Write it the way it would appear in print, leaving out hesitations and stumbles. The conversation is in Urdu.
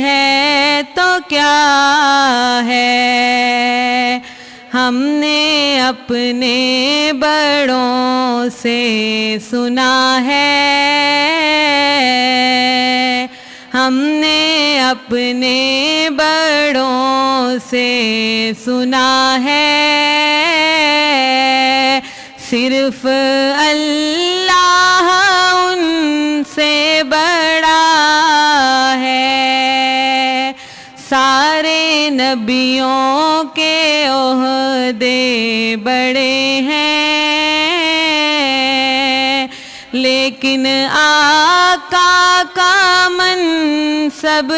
ہے تو کیا ہے، ہم نے اپنے بڑوں سے سنا ہے، ہم نے اپنے بڑوں سے سنا ہے، صرف اللہ ان سے بڑا ہے، سارے نبیوں کے عہدے بڑے ہیں، لیکن آقا کا منصب